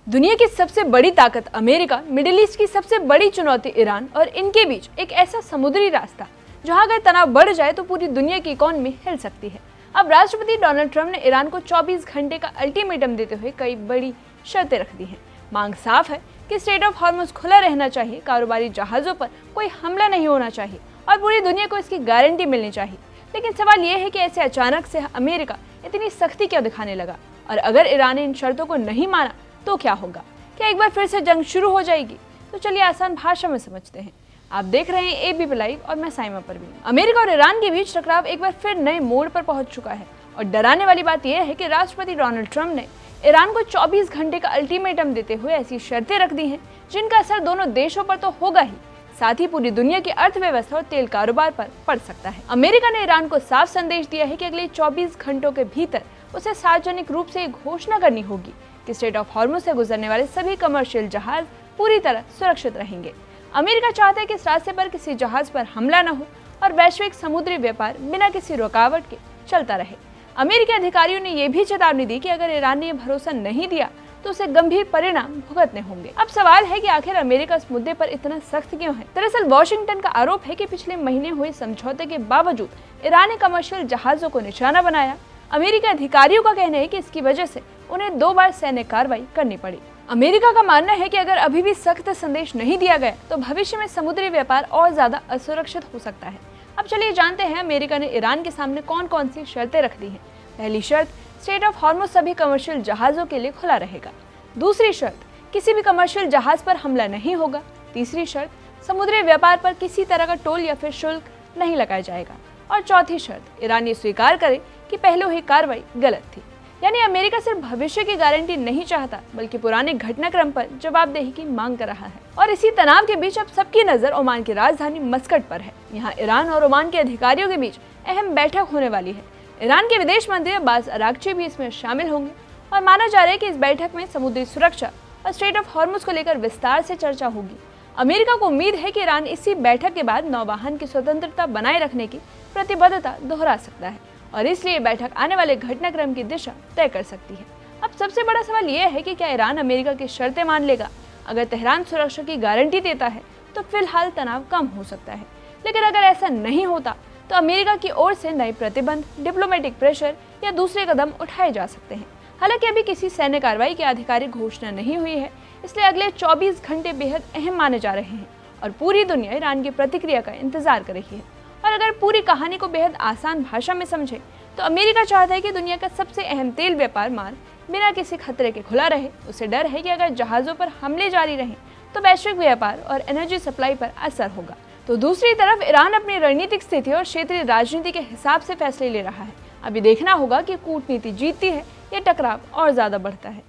दुनिया की सबसे बड़ी ताकत अमेरिका, मिडिल ईस्ट की सबसे बड़ी चुनौती ईरान और इनके बीच एक ऐसा समुद्री रास्ता जहां अगर तनाव बढ़ जाए तो पूरी दुनिया की इकोनॉमी हिल सकती है। अब राष्ट्रपति डोनाल्ड ट्रंप ने ईरान को 24 घंटे का अल्टीमेटम देते हुए कई बड़ी शर्तें रख दी हैं। मांग साफ है कि स्ट्रेट ऑफ हॉर्मुज खुला रहना चाहिए, कारोबारी जहाजों पर कोई हमला नहीं होना चाहिए और पूरी दुनिया को इसकी गारंटी मिलनी चाहिए। लेकिन सवाल यह है कि ऐसे अचानक से अमेरिका इतनी सख्ती क्यों दिखाने लगा, और अगर ईरान ने इन शर्तों को नहीं माना तो क्या होगा? क्या एक बार फिर से जंग शुरू हो जाएगी? तो चलिए आसान भाषा में समझते हैं। आप देख रहे हैं एबीपी लाइव और मैं साइमा परवीन। अमेरिका और ईरान के बीच टकराव एक बार फिर नए मोड़ पर पहुंच चुका है और डराने वाली बात यह है कि राष्ट्रपति डोनाल्ड ट्रंप ने ईरान को 24 घंटे का अल्टीमेटम देते हुए ऐसी शर्तें रख दी हैं जिनका असर दोनों देशों पर तो होगा ही, साथ ही पूरी दुनिया की अर्थव्यवस्था और तेल कारोबार पर पड़ सकता है। अमेरिका ने ईरान को साफ संदेश दिया है कि अगले 24 घंटों के भीतर उसे सार्वजनिक रूप से घोषणा करनी होगी कि स्ट्रेट ऑफ हॉर्मुज से गुजरने वाले सभी कमर्शियल जहाज पूरी तरह सुरक्षित रहेंगे। अमेरिका चाहता है कि इस रास्ते पर किसी जहाज पर हमला न हो और वैश्विक समुद्री व्यापार बिना किसी रुकावट के चलता रहे। अमेरिकी अधिकारियों ने यह भी चेतावनी दी कि अगर ईरान ने यह भरोसा नहीं दिया तो उसे गंभीर परिणाम भुगतने होंगे। अब सवाल है कि आखिर अमेरिका इस मुद्दे पर इतना सख्त क्यों है? दरअसल वॉशिंगटन का आरोप है कि पिछले महीने हुए समझौते के बावजूद ईरान ने कमर्शियल जहाजों को निशाना बनाया। अमेरिकी अधिकारियों का कहना है कि इसकी वजह से उन्हें 2 बार सैन्य कार्रवाई करनी पड़ी। अमेरिका का मानना है कि अगर अभी भी सख्त संदेश नहीं दिया गया तो भविष्य में समुद्री व्यापार और ज्यादा असुरक्षित हो सकता है। अब चलिए जानते हैं अमेरिका ने ईरान के सामने कौन कौन सी शर्तें रख दी हैं। पहली शर्त, स्ट्रेट ऑफ हॉर्मुज सभी कमर्शियल जहाजों के लिए खुला रहेगा। दूसरी शर्त, किसी भी कमर्शियल जहाज पर हमला नहीं होगा। तीसरी शर्त, समुद्री व्यापार पर किसी तरह का टोल या फिर शुल्क नहीं लगाया जाएगा। और चौथी शर्त, ईरान ये स्वीकार करे कि पहले हुई कार्रवाई गलत थी। यानी अमेरिका सिर्फ भविष्य की गारंटी नहीं चाहता बल्कि पुराने घटनाक्रम पर जवाबदेही की मांग कर रहा है। और इसी तनाव के बीच अब सबकी नजर ओमान की राजधानी मस्कट पर है। यहाँ ईरान और ओमान के अधिकारियों के बीच अहम बैठक होने वाली है। ईरान के विदेश मंत्री अब्बास अरागची भी इसमें शामिल होंगे और माना जा रहा है कि इस बैठक में समुद्री सुरक्षा और स्ट्रेट ऑफ हॉर्मुज को लेकर विस्तार से चर्चा होगी। अमेरिका को उम्मीद है कि ईरान इसी बैठक के बाद नौवाहन की स्वतंत्रता बनाए रखने की प्रतिबद्धता दोहरा सकता है और इसलिए बैठक आने वाले घटनाक्रम की दिशा तय कर सकती है। अब सबसे बड़ा सवाल यह है कि क्या ईरान अमेरिका की शर्तें मान लेगा? अगर तेहरान सुरक्षा की गारंटी देता है तो फिलहाल तनाव कम हो सकता है, लेकिन अगर ऐसा नहीं होता तो अमेरिका की ओर से नए प्रतिबंध, डिप्लोमेटिक प्रेशर या दूसरे कदम उठाए जा सकते हैं। हालांकि अभी किसी सैन्य कार्रवाई की आधिकारिक घोषणा नहीं हुई है, इसलिए अगले 24 घंटे बेहद अहम माने जा रहे हैं और पूरी दुनिया ईरान की प्रतिक्रिया का इंतजार कर रही है। और अगर पूरी कहानी को बेहद आसान भाषा में समझे तो अमेरिका चाहता है कि दुनिया का सबसे अहम तेल व्यापार मार्ग बिना किसी खतरे के खुला रहे। उसे डर है कि अगर जहाज़ों पर हमले जारी रहें तो वैश्विक व्यापार और एनर्जी सप्लाई पर असर होगा। तो दूसरी तरफ ईरान अपनी रणनीतिक स्थिति और क्षेत्रीय राजनीति के हिसाब से फैसले ले रहा है। अभी देखना होगा कि कूटनीति जीतती है या टकराव और ज्यादा बढ़ता है।